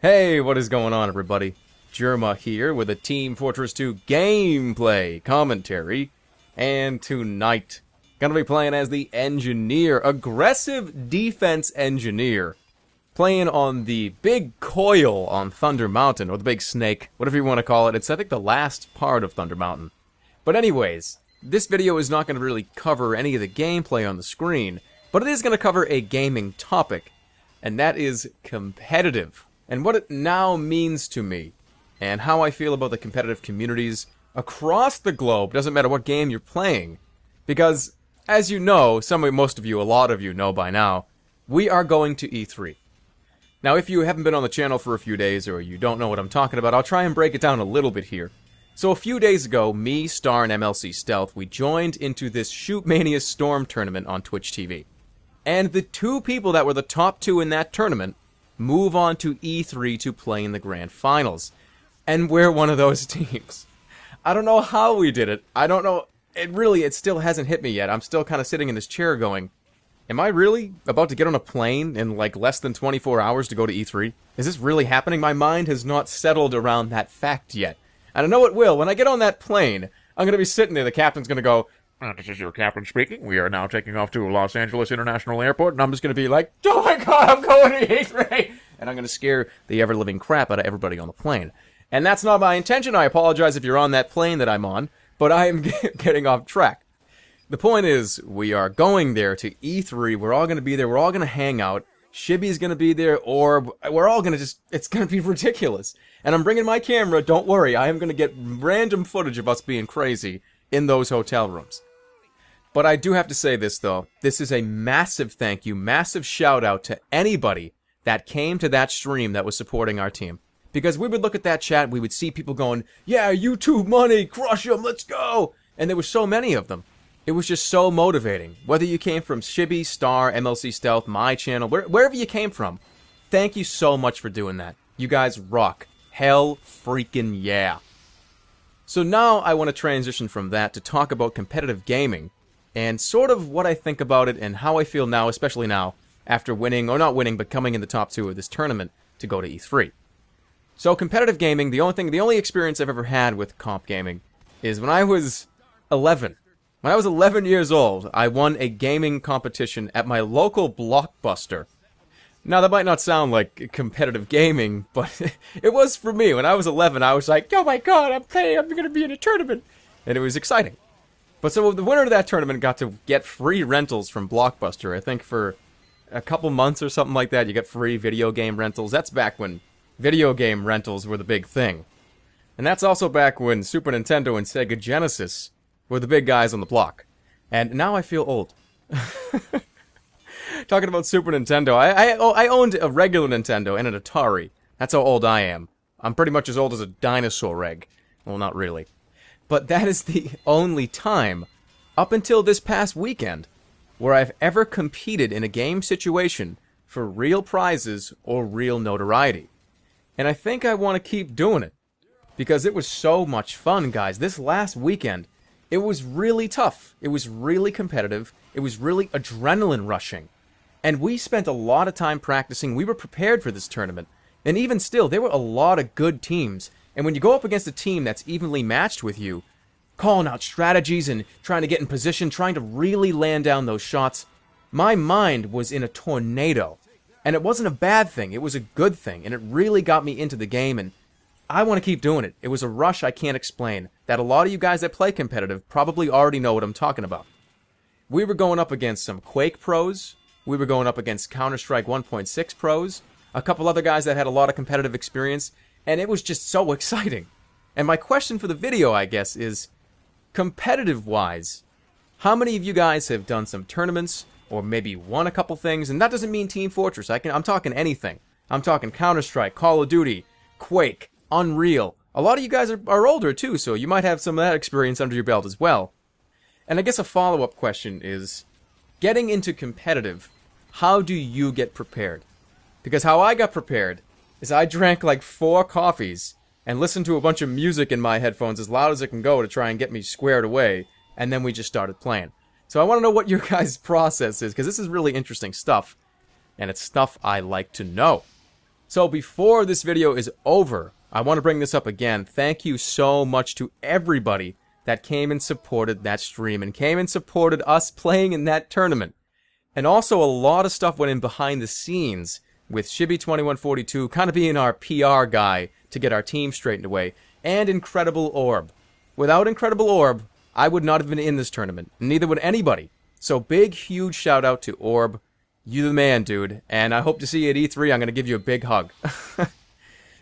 Hey, what is going on, everybody? Jerma here with a Team Fortress 2 gameplay commentary. And tonight, gonna be playing as the engineer, aggressive defense engineer. Playing on the big coil on Thunder Mountain, or the big snake, whatever you want to call it. It's, I think, the last part of Thunder Mountain. But anyways, this video is not going to really cover any of the gameplay on the screen, but it is going to cover a gaming topic, and that is competitive. And what it now means to me, and how I feel about the competitive communities across the globe, doesn't matter what game you're playing. Because, as you know, most of you, a lot of you know by now, we are going to E3. Now, if you haven't been on the channel for a few days, or you don't know what I'm talking about, I'll try and break it down a little bit here. So a few days ago, me, Star, and MLC Stealth, we joined into this Shoot Mania Storm tournament on Twitch TV. And the two people that were the top two in that tournament move on to E3 to play in the grand finals. And we're one of those teams. I don't know how we did it. I don't know. It still hasn't hit me yet. I'm still kind of sitting in this chair going, am I really about to get on a plane in like less than 24 hours to go to E3? Is this really happening? My mind has not settled around that fact yet. And I know it will. When I get on that plane, I'm going to be sitting there. The captain's going to go, This is your captain speaking. We are now taking off to Los Angeles International Airport. and I'm just going to be like, oh my god, I'm going to E3! And I'm going to scare the ever-living crap out of everybody on the plane. And that's not my intention. I apologize if you're on that plane that I'm on, but I am getting off track. The point is, we are going there to E3. We're all going to be there. We're all going to hang out. Shibby's going to be there, or we're all going to it's going to be ridiculous. And I'm bringing my camera. Don't worry. I am going to get random footage of us being crazy in those hotel rooms. But I do have to say this, though. This is a massive thank you, massive shout out to anybody that came to that stream that was supporting our team. Because we would look at that chat, we would see people going, yeah, YouTube money, crush them, let's go! And there were so many of them. It was just so motivating. Whether you came from Shibby, Star, MLC Stealth, my channel, wherever you came from, thank you so much for doing that. You guys rock. Hell freaking yeah. So now I want to transition from that to talk about competitive gaming, and sort of what I think about it and how I feel now, especially now, after winning, or not winning, but coming in the top two of this tournament to go to E3. So competitive gaming, the only experience I've ever had with comp gaming is when I was 11. When I was 11 years old, I won a gaming competition at my local Blockbuster. Now, that might not sound like competitive gaming, but it was for me. When I was 11, I was like, oh my god, I'm going to be in a tournament. And it was exciting. But so the winner of that tournament got to get free rentals from Blockbuster. I think for a couple months or something like that, you get free video game rentals. That's back when video game rentals were the big thing. And that's also back when Super Nintendo and Sega Genesis were the big guys on the block. And now I feel old. Talking about Super Nintendo, I owned a regular Nintendo and an Atari. That's how old I am. I'm pretty much as old as a dinosaur egg. Well, not really. But that is the only time, up until this past weekend, where I've ever competed in a game situation for real prizes or real notoriety. And I think I want to keep doing it. Because it was so much fun, guys. This last weekend, it was really tough. It was really competitive. It was really adrenaline rushing. And we spent a lot of time practicing. We were prepared for this tournament. And even still, there were a lot of good teams. And when you go up against a team that's evenly matched with you, calling out strategies and trying to get in position, trying to really land down those shots, my mind was in a tornado. And it wasn't a bad thing, it was a good thing, and it really got me into the game, and I want to keep doing it. It was a rush I can't explain, that a lot of you guys that play competitive probably already know what I'm talking about. We were going up against some Quake pros, we were going up against Counter-Strike 1.6 pros, a couple other guys that had a lot of competitive experience, and it was just so exciting. And my question for the video, I guess, is, competitive-wise, how many of you guys have done some tournaments, or maybe won a couple things? And that doesn't mean Team Fortress. I'm talking anything. I'm talking Counter-Strike, Call of Duty, Quake, Unreal. A lot of you guys are older too, so you might have some of that experience under your belt as well. And I guess a follow-up question is, getting into competitive, how do you get prepared? Because how I got prepared is I drank like 4 coffees and listened to a bunch of music in my headphones as loud as it can go to try and get me squared away, and then we just started playing. So I want to know what your guys' process is, because this is really interesting stuff, and it's stuff I like to know. So before this video is over, I want to bring this up again. Thank you so much to everybody that came and supported that stream and came and supported us playing in that tournament. And also a lot of stuff went in behind the scenes with Shibby2142 kind of being our PR guy to get our team straightened away, and Incredible Orb. Without Incredible Orb, I would not have been in this tournament. Neither would anybody. So big, huge shout out to Orb. You the man, dude. And I hope to see you at E3. I'm going to give you a big hug.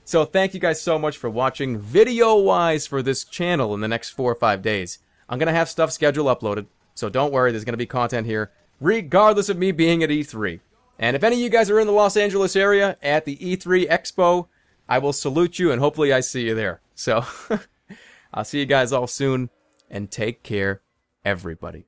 So thank you guys so much for watching. Video-wise for this channel in the next 4 or 5 days, I'm going to have stuff scheduled uploaded. So don't worry, there's going to be content here, regardless of me being at E3. And if any of you guys are in the Los Angeles area at the E3 Expo, I will salute you and hopefully I see you there. So, I'll see you guys all soon, and take care, everybody.